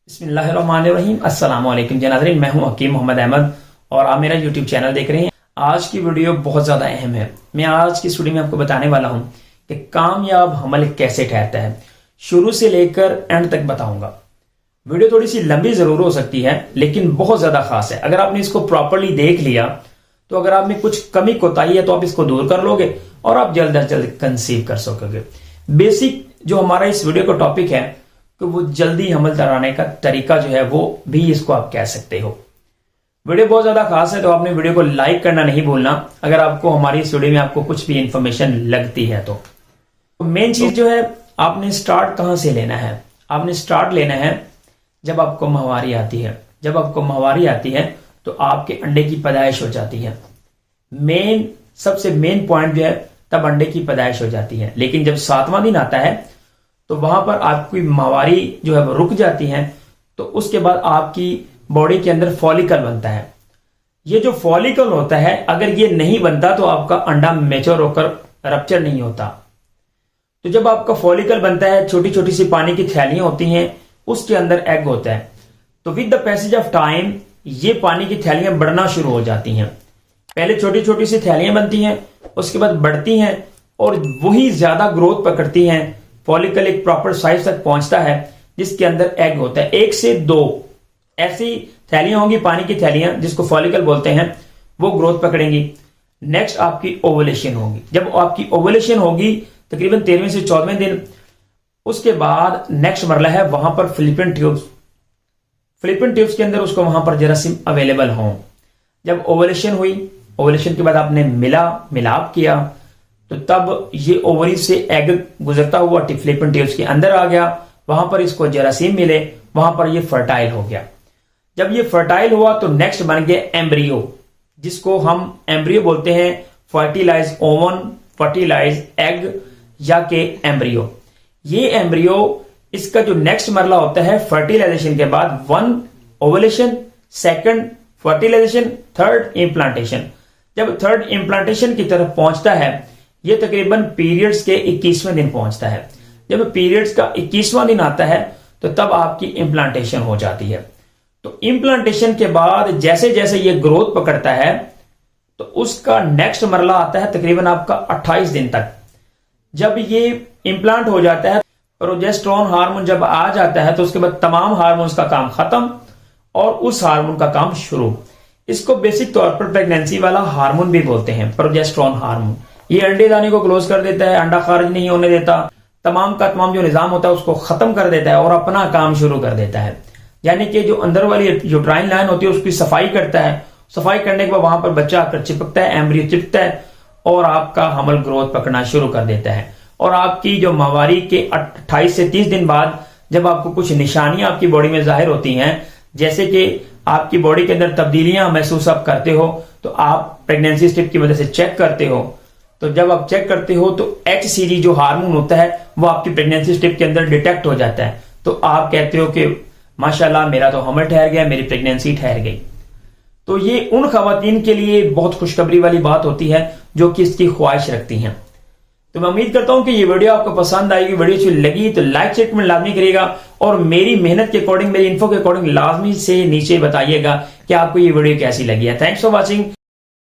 बिस्मिल्लाहिर्रहमानिर्रहीम। अस्सलाम वालेकुम नाज़रीन, मैं हूं हकीम मोहम्मद अहमद और आप मेरा यूट्यूब चैनल देख रहे हैं। आज की वीडियो बहुत ज़्यादा अहम है। मैं आज की वीडियो में आपको बताने वाला हूं कि कामयाब हमल कैसे ठहरता है। शुरू से लेकर एंड तक बताऊंगा। वीडियो थोड़ी सी लंबी जरूर हो सकती है लेकिन बहुत ज़्यादा खास है। अगर आपने इसको प्रॉपरली देख लिया तो अगर आप में कुछ कमी कोताही है तो आप इसको दूर कर लोगे और आप जल्द अज जल्द कंसीव कर सकोगे। बेसिक जो हमारा इस वीडियो का टॉपिक है कि वो जल्दी हमल कराने का तरीका जो है वो भी इसको आप कह सकते हो। वीडियो बहुत ज्यादा खास है तो आपने वीडियो को लाइक करना नहीं भूलना अगर आपको हमारी इस वीडियो में आपको कुछ भी इंफॉर्मेशन लगती है तो मेन चीज जो है आपने स्टार्ट कहां से लेना है। आपने स्टार्ट लेना है जब आपको माहवारी आती है। जब आपको माहवारी आती है तो आपके अंडे की पैदाइश हो जाती है। सबसे मेन पॉइंट जो है तब अंडे की पैदाइश हो जाती है। लेकिन जब 7वां दिन आता है तो वहां पर आपकी माहवारी जो है वो रुक जाती है। तो उसके बाद आपकी बॉडी के अंदर फॉलिकल बनता है। ये जो फॉलिकल होता है अगर ये नहीं बनता तो आपका अंडा मैच्योर होकर रप्चर नहीं होता। तो जब आपका फॉलिकल बनता है छोटी छोटी सी पानी की थैलियां होती हैं, उसके अंदर एग होता है। तो with the passage of time ये पानी की थैलियां बढ़ना शुरू हो जाती हैं। पहले छोटी छोटी सी थैलियां बनती हैं, उसके बाद बढ़ती हैं और वही ज्यादा ग्रोथ पकड़ती हैं। फॉलिकल एक प्रॉपर साइज तक पहुंचता है जिसके अंदर एग होता है। 1 से 2 ऐसी थैलियां होंगी, पानी की थैलियां जिसको फॉलिकल बोलते हैं, वो ग्रोथ पकड़ेंगी। नेक्स्ट आपकी ओवुलेशन होगी। जब आपकी ओवुलेशन होगी तकरीबन 13वें से 14वें दिन, उसके बाद नेक्स्ट मरला है वहां पर फिलिपियन ट्यूब्स। फिलिपियन ट्यूब्स के अंदर उसको वहां पर जरासीम अवेलेबल हों। जब ओवुलेशन हुई, ओवुलेशन के बाद आपने मिलाप किया तो तब ये ओवरी से एग गुजरता हुआ फिलिपियन ट्यूब्स के अंदर आ गया। वहां पर इसको जरासीम मिले, वहां पर ये फर्टाइल हो गया। जब ये फर्टाइल हुआ तो नेक्स्ट बन गया एम्ब्रियो, जिसको हम एम्ब्रियो बोलते हैं। फर्टिलाइज ओवन, फर्टिलाइज एग या के एम्ब्रियो। ये एम्ब्रियो इसका जो नेक्स्ट मरला होता है फर्टिलाइजेशन के बाद 1 ओवुलेशन, 2 फर्टिलाइजेशन, 3 इम्प्लांटेशन। जब 3 इम्प्लांटेशन की तरफ पहुंचता है ये तकरीबन पीरियड्स के 21वें दिन पहुंचता है। जब पीरियड्स का 21वां दिन आता है तो तब आपकी इम्प्लांटेशन हो जाती है। तो इम्प्लांटेशन के बाद जैसे जैसे ये ग्रोथ पकड़ता है तो उसका नेक्स्ट मरला आता है तकरीबन आपका 28 दिन तक। जब ये इम्प्लांट हो जाता है, प्रोजेस्टेरोन हार्मोन जब आ जाता है तो उसके बाद तमाम हार्मोन्स का काम खत्म और उस हार्मोन का काम शुरू। इसको बेसिक तौर पर प्रेगनेंसी वाला हार्मोन भी बोलते हैं, प्रोजेस्टेरोन हार्मोन। ये अंडे दाने को क्लोज कर देता है, अंडा खारिज नहीं होने देता, तमाम का तमाम जो निजाम होता है उसको खत्म कर देता है और अपना काम शुरू कर देता है। यानी कि जो अंदर वाली यूट्राइन लाइन होती है उसकी सफाई करता है। सफाई करने के बाद वहां पर बच्चा आकर चिपकता है, एम्ब्रियो चिपकता है और आपका हमल ग्रोथ पकड़ना शुरू कर देता है। और आपकी जो माहवारी के 28 से 30 दिन बाद जब आपको कुछ निशानियां आपकी बॉडी में जाहिर होती हैं, जैसे कि आपकी बॉडी के अंदर तब्दीलियां महसूस आप करते हो, तो आप प्रेगनेंसी स्ट्रिप की वजह से चेक करते हो। तो जब आप चेक करते हो तो HCG जो हार्मोन होता है वो आपकी प्रेगनेंसी स्ट्रिप के अंदर डिटेक्ट हो जाता है। तो आप कहते हो कि माशाल्लाह मेरा तो हमल ठहर गया, मेरी प्रेगनेंसी ठहर गई। तो ये उन खवातीन के लिए बहुत खुशखबरी वाली बात होती है जो कि इसकी ख्वाहिश रखती हैं। तो मैं उम्मीद करता हूं कि ये वीडियो आपको पसंद आएगी। वीडियो अच्छी लगी तो लाइक स्टेटमेंट लाजमी करिएगा और मेरी मेहनत के अकॉर्डिंग, मेरी इन्फो के अकॉर्डिंग लाजमी से नीचे बताइएगा कि आपको ये वीडियो कैसी लगी है। Thanks for watching.